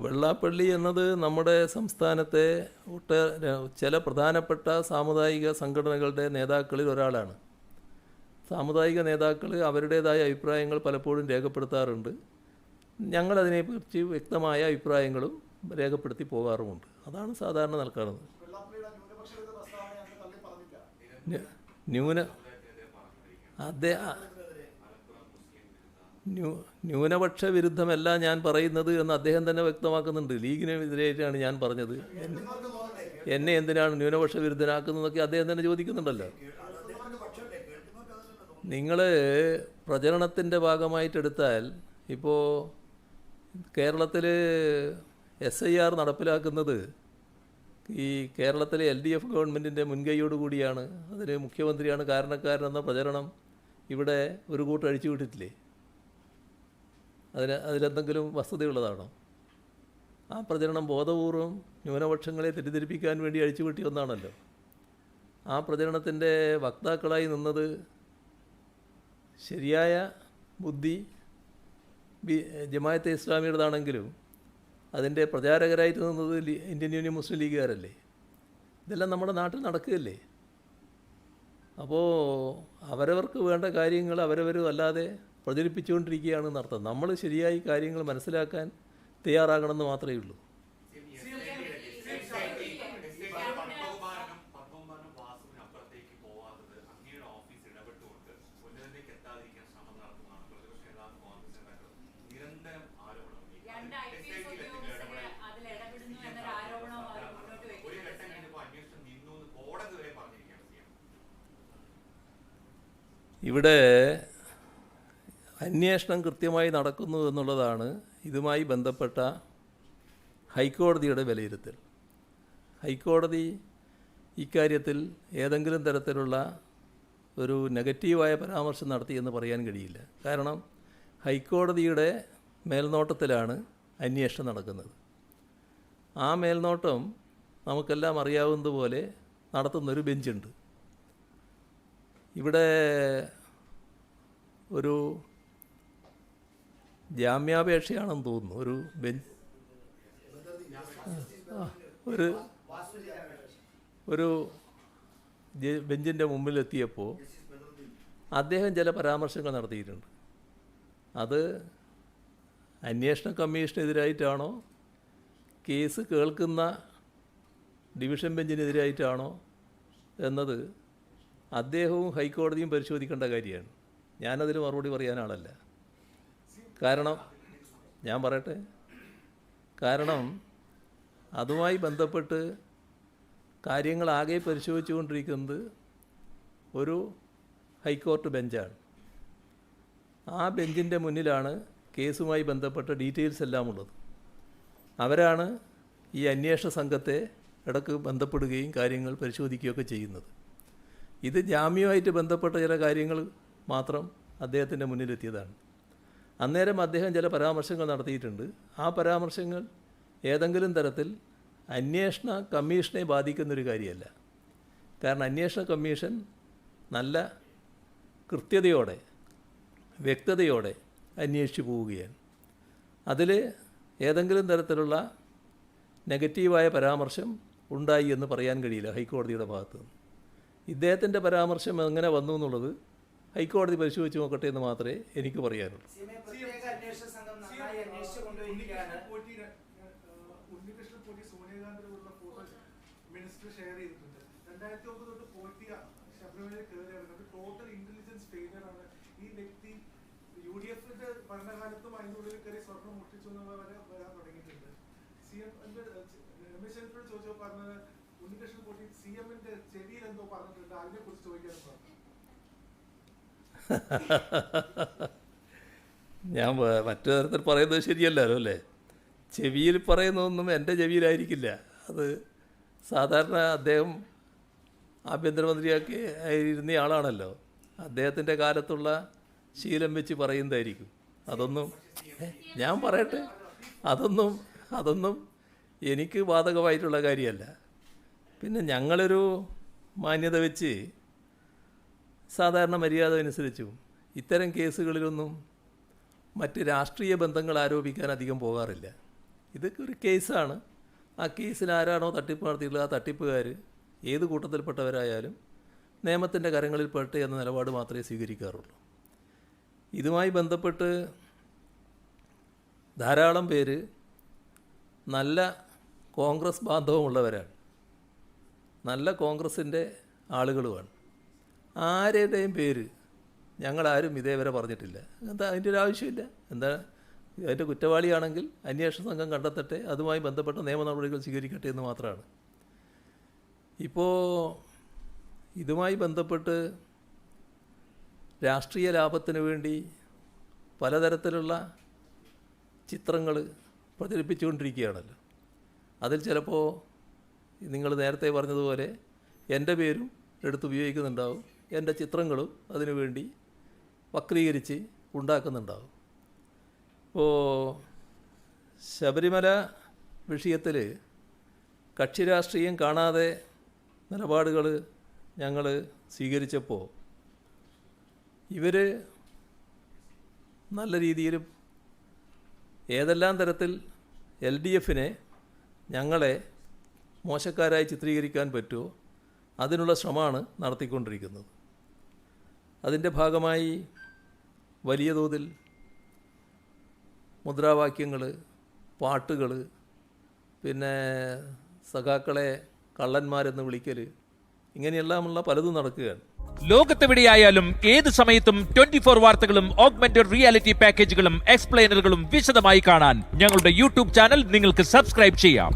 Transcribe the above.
വെള്ളാപ്പള്ളി എന്നത് നമ്മുടെ സംസ്ഥാനത്തെ ചില പ്രധാനപ്പെട്ട സാമുദായിക സംഘടനകളുടെ നേതാക്കളിൽ ഒരാളാണ്. സാമുദായിക നേതാക്കൾ അവരുടേതായ അഭിപ്രായങ്ങൾ പലപ്പോഴും രേഖപ്പെടുത്താറുണ്ട്. ഞങ്ങളതിനെക്കുറിച്ച് വ്യക്തമായ അഭിപ്രായങ്ങളും രേഖപ്പെടുത്തി പോകാറുമുണ്ട്. അതാണ് സാധാരണ നടക്കുന്നത്. ന്യൂനപക്ഷ വിരുദ്ധമല്ല ഞാൻ പറയുന്നത് എന്ന് അദ്ദേഹം തന്നെ വ്യക്തമാക്കുന്നുണ്ട്. ലീഗിനെതിരായിട്ടാണ് ഞാൻ പറഞ്ഞത്. എന്നെ എന്തിനാണ് ന്യൂനപക്ഷ വിരുദ്ധനാക്കുന്നതൊക്കെ അദ്ദേഹം തന്നെ ചോദിക്കുന്നുണ്ടല്ലോ. നിങ്ങൾ പ്രചരണത്തിൻ്റെ ഭാഗമായിട്ടെടുത്താൽ ഇപ്പോൾ കേരളത്തിൽ SIR നടപ്പിലാക്കുന്നത് ഈ കേരളത്തിലെ LDF ഗവൺമെൻറ്റിൻ്റെ മുൻകൈയോടുകൂടിയാണ്. അതിന് മുഖ്യമന്ത്രിയാണ് കാരണക്കാരനെന്ന പ്രചരണം ഇവിടെ ഒരു കൂട്ടം അഴിച്ചു വിട്ടിട്ടില്ലേ? അതിലെന്തെങ്കിലും വസ്തുതയുള്ളതാണോ? ആ പ്രചരണം ബോധപൂർവം ന്യൂനപക്ഷങ്ങളെ തെറ്റിദ്ധരിപ്പിക്കാൻ വേണ്ടി അഴിച്ചുവിട്ടിയ ഒന്നാണല്ലോ. ആ പ്രചരണത്തിൻ്റെ വക്താക്കളായി നിന്നത് ശരിയായ ബുദ്ധി ജമാഅത്തെ ഇസ്ലാമിയുടേതാണെങ്കിലും അതിൻ്റെ പ്രചാരകരായിട്ട് നിന്നത് ഇന്ത്യൻ യൂണിയൻ മുസ്ലിം ലീഗുകാരല്ലേ. ഇതെല്ലാം നമ്മുടെ നാട്ടിൽ നടക്കുകയല്ലേ. അപ്പോൾ അവരവർക്ക് വേണ്ട കാര്യങ്ങൾ അവരവരും അല്ലാതെ പ്രചരിപ്പിച്ചുകൊണ്ടിരിക്കുകയാണെന്ന് അർത്ഥം. നമ്മൾ ശരിയായി കാര്യങ്ങൾ മനസ്സിലാക്കാൻ തയ്യാറാകണമെന്ന് മാത്രമേ ഉള്ളൂ. ഇവിടെ അന്വേഷണം കൃത്യമായി നടക്കുന്നു എന്നുള്ളതാണ് ഇതുമായി ബന്ധപ്പെട്ട ഹൈക്കോടതിയുടെ വിലയിരുത്തൽ. ഹൈക്കോടതി ഇക്കാര്യത്തിൽ ഏതെങ്കിലും തരത്തിലുള്ള ഒരു നെഗറ്റീവായ പരാമർശം നടത്തിയെന്ന് പറയാൻ കഴിയില്ല. കാരണം ഹൈക്കോടതിയുടെ മേൽനോട്ടത്തിലാണ് അന്വേഷണം നടക്കുന്നത്. ആ മേൽനോട്ടം നമുക്കെല്ലാം അറിയാവുന്നതുപോലെ നടത്തുന്നൊരു ബെഞ്ചുണ്ട്. ഇവിടെ ഒരു ജാമ്യാപേക്ഷയാണെന്ന് തോന്നുന്നു. ഒരു ബെഞ്ചിൻ്റെ മുമ്പിലെത്തിയപ്പോൾ അദ്ദേഹം ചില പരാമർശങ്ങൾ നടത്തിയിട്ടുണ്ട്. അത് അന്വേഷണ കമ്മീഷനെതിരായിട്ടാണോ കേസ് കേൾക്കുന്ന ഡിവിഷൻ ബെഞ്ചിനെതിരായിട്ടാണോ എന്നത് അദ്ദേഹവും ഹൈക്കോടതിയും പരിശോധിക്കേണ്ട കാര്യമാണ്. ഞാനതിൽ മറുപടി പറയാൻ ആളല്ല. കാരണം ഞാൻ പറയട്ടെ, കാരണം അതുമായി ബന്ധപ്പെട്ട് കാര്യങ്ങളാകെ പരിശോധിച്ചുകൊണ്ടിരിക്കുന്നത് ഒരു ഹൈക്കോർട്ട് ബെഞ്ചാണ്. ആ ബെഞ്ചിൻ്റെ മുന്നിലാണ് കേസുമായി ബന്ധപ്പെട്ട ഡീറ്റെയിൽസ് എല്ലാം ഉള്ളത്. അവരാണ് ഈ അന്വേഷണ സംഘത്തെ ഇടയ്ക്ക് ബന്ധപ്പെടുകയും കാര്യങ്ങൾ പരിശോധിക്കുകയൊക്കെ ചെയ്യുന്നത്. ഇത് ജാമ്യവുമായിട്ട് ബന്ധപ്പെട്ട ചില കാര്യങ്ങൾ മാത്രം അദ്ദേഹത്തിൻ്റെ മുന്നിലെത്തിയതാണ്. അന്നേരം അദ്ദേഹം ചില പരാമർശങ്ങൾ നടത്തിയിട്ടുണ്ട്. ആ പരാമർശങ്ങൾ ഏതെങ്കിലും തരത്തിൽ അന്വേഷണ കമ്മീഷനെ ബാധിക്കുന്നൊരു കാര്യമല്ല. കാരണം അന്വേഷണ കമ്മീഷൻ നല്ല കൃത്യതയോടെ വ്യക്തതയോടെ അന്വേഷിച്ചു പോവുകയാണ്. അതിൽ ഏതെങ്കിലും തരത്തിലുള്ള നെഗറ്റീവായ പരാമർശം ഉണ്ടായി എന്ന് പറയാൻ കഴിയില്ല ഹൈക്കോടതിയുടെ ഭാഗത്ത് നിന്ന്. ഇദ്ദേഹത്തിൻ്റെ പരാമർശം എങ്ങനെ വന്നു എന്നുള്ളത് ഹൈക്കോടതി പരിശോധിച്ച് നോക്കട്ടെ എന്ന് മാത്രമേ എനിക്ക് പറയാനുള്ളൂ. ഭരണകാലത്തും അതിനുള്ളിൽ കയറി സ്വർണം മുട്ടിച്ചു വരെ വരാൻ തുടങ്ങിയിട്ടുണ്ട്. രമേശ് ചെന്നിത്തല ചോദിച്ചപ്പോൾ പറഞ്ഞത് ഉണ്ണികൃഷ്ണൻ പോറ്റി CM-ന്റെ ചെവിയിൽ എന്തോ പറഞ്ഞിട്ടുണ്ട്, അതിനെ കുറിച്ച് ചോദിക്കാനും പറഞ്ഞു. ഞാൻ മറ്റു തരത്തിൽ പറയുന്നത് ശരിയല്ലല്ലോ അല്ലേ? ചെവിയിൽ പറയുന്നതൊന്നും എൻ്റെ ചെവിയിലായിരിക്കില്ല. അത് സാധാരണ അദ്ദേഹം ആഭ്യന്തരമന്ത്രിയാക്കി ഇരുന്ന ആളാണല്ലോ. അദ്ദേഹത്തിൻ്റെ കാലത്തുള്ള ശീലം വെച്ച് പറയുന്നതായിരിക്കും. അതൊന്നും ഞാൻ പറയട്ടെ, അതൊന്നും എനിക്ക് ബാധകമായിട്ടുള്ള കാര്യമല്ല. പിന്നെ ഞങ്ങളൊരു മാന്യത വെച്ച് സാധാരണ മര്യാദ അനുസരിച്ചും ഇത്തരം കേസുകളിലൊന്നും മറ്റ് രാഷ്ട്രീയ ബന്ധങ്ങൾ ആരോപിക്കാൻ അധികം പോകാറില്ല. ഇത് ഒരു കേസാണ്. ആ കേസിൽ ആരാണോ തട്ടിപ്പ് നടത്തിയിട്ടുള്ളത് ആ തട്ടിപ്പുകാർ ഏത് കൂട്ടത്തിൽപ്പെട്ടവരായാലും നിയമത്തിൻ്റെ കരങ്ങളിൽ പെട്ട് എന്ന നിലപാട് മാത്രമേ സ്വീകരിക്കാറുള്ളൂ. ഇതുമായി ബന്ധപ്പെട്ട് ധാരാളം പേര് നല്ല കോൺഗ്രസ് ബാന്ധവമുള്ളവരാണ്, നല്ല കോൺഗ്രസിൻ്റെ ആളുകളുമാണ്. ആരുടെയും പേര് ഞങ്ങളാരും ഇതേവരെ പറഞ്ഞിട്ടില്ല. എന്താ അതിൻ്റെ ഒരു ആവശ്യമില്ല. എന്താ അതിൻ്റെ കുറ്റവാളിയാണെങ്കിൽ അന്വേഷണ സംഘം കണ്ടെത്തട്ടെ, അതുമായി ബന്ധപ്പെട്ട നിയമ നടപടികൾ സ്വീകരിക്കട്ടെ എന്ന് മാത്രമാണ്. ഇപ്പോൾ ഇതുമായി ബന്ധപ്പെട്ട് രാഷ്ട്രീയ ലാഭത്തിന് വേണ്ടി പലതരത്തിലുള്ള ചിത്രങ്ങൾ പ്രചരിപ്പിച്ചുകൊണ്ടിരിക്കുകയാണല്ലോ. അതിൽ ചിലപ്പോൾ നിങ്ങൾ നേരത്തെ പറഞ്ഞതുപോലെ എൻ്റെ പേരും എടുത്തുപയോഗിക്കുന്നുണ്ടാവും, എൻ്റെ ചിത്രങ്ങളും അതിനു വേണ്ടി വക്രീകരിച്ച് ഉണ്ടാക്കുന്നുണ്ടാവും. ഇപ്പോൾ ശബരിമല വിഷയത്തിൽ കക്ഷി രാഷ്ട്രീയം കാണാതെ നിലപാടുകൾ ഞങ്ങൾ സ്വീകരിച്ചപ്പോൾ ഇവർ നല്ല രീതിയിലും ഏതെല്ലാം തരത്തിൽ LDFനെ ഞങ്ങളെ മോശക്കാരായി ചിത്രീകരിക്കാൻ പറ്റുമോ അതിനുള്ള ശ്രമമാണ് നടത്തിക്കൊണ്ടിരിക്കുന്നത്. അതിൻ്റെ ഭാഗമായി വലിയ തോതിൽ മുദ്രാവാക്യങ്ങൾ, പാട്ടുകൾ, പിന്നെ സഖാക്കളെ കള്ളന്മാരെന്ന് വിളിക്കൽ, ഇങ്ങനെയെല്ലാമുള്ള പലതും നടക്കുകയാണ്. ലോകത്തെവിടെയായാലും ഏത് സമയത്തും 24 വാർത്തകളും ഓഗ്മെന്റഡ് റിയാലിറ്റി പാക്കേജുകളും എക്സ്പ്ലെയിനറുകളും വിശദമായി കാണാൻ ഞങ്ങളുടെ യൂട്യൂബ് ചാനൽ നിങ്ങൾക്ക് സബ്സ്ക്രൈബ് ചെയ്യാം.